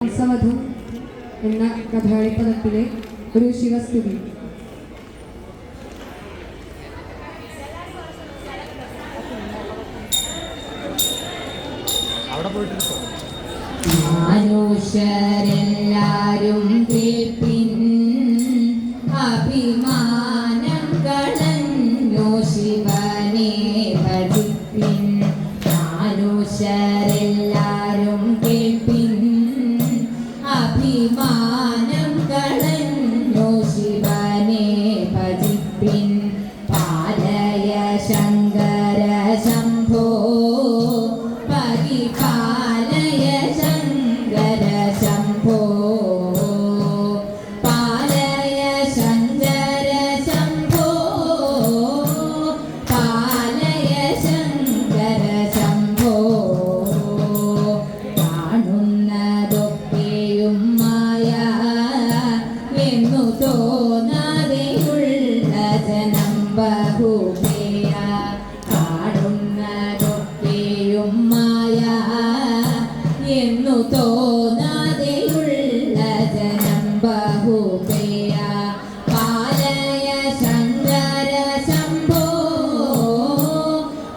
ഹംസവധു എന്ന കഥാളിപ്പദത്തിലെ ഒരു ശിവസ്തുതി. മനുഷ്യരെല്ലാരും കേൾപ്പിൻ, അഭിമാനം കളഞ്ഞു ശിവനെ ഭജിപ്പിൻ. മനുഷ്യരെല്ലാരും കേൾപ്പിൻ, അഭിമാനം കളഞ്ഞു ശിവനെ ഭജിപ്പിൻ. പാലയ ശങ്കര ശംഭോ, പരിപാലയ ശങ്കര ശംഭോ. പാലയ ശങ്കര ശംഭോ, പാലയ ശങ്കര ശംഭോ. കാണുന്നതൊക്കെയും മായ എന്നു തോന്നാതെയുള്ള ജനം ബഹുപേയ. കാണുന്നതൊക്കെയും മായ എന്നു തോന്നാതെയുള്ള ജനം ബഹുപേയ. പാലയ ശങ്കര ശംഭോ,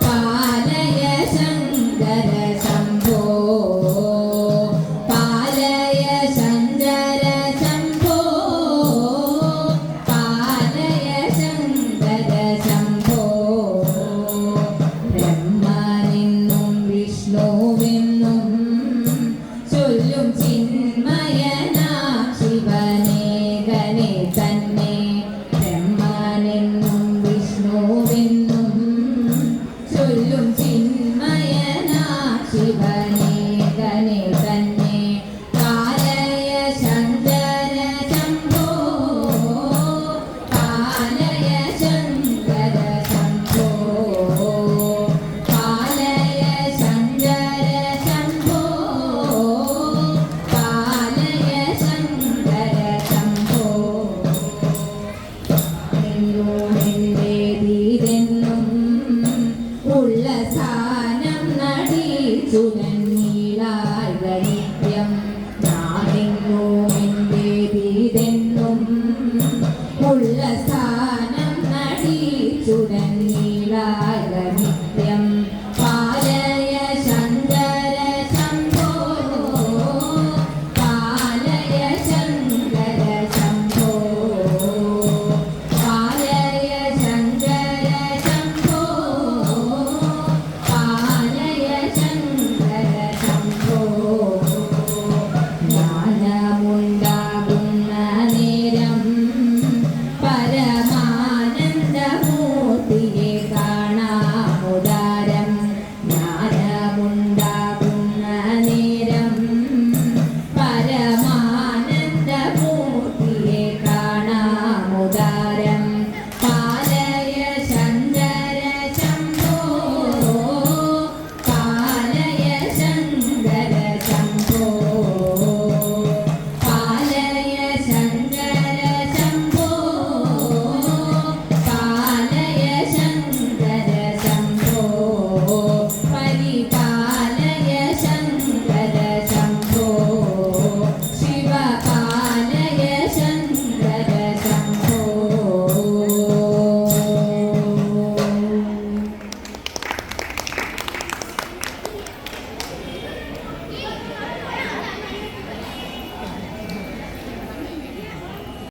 പാലയ ശങ്കര ശംഭോ. പാലയ ശങ്കര ശംഭോ, പാലയ ശങ്കര ശംഭോ. ബ്രഹ്മനെന്നും വിഷ്ണുവെന്നും ചൊല്ലും ചിന്മയ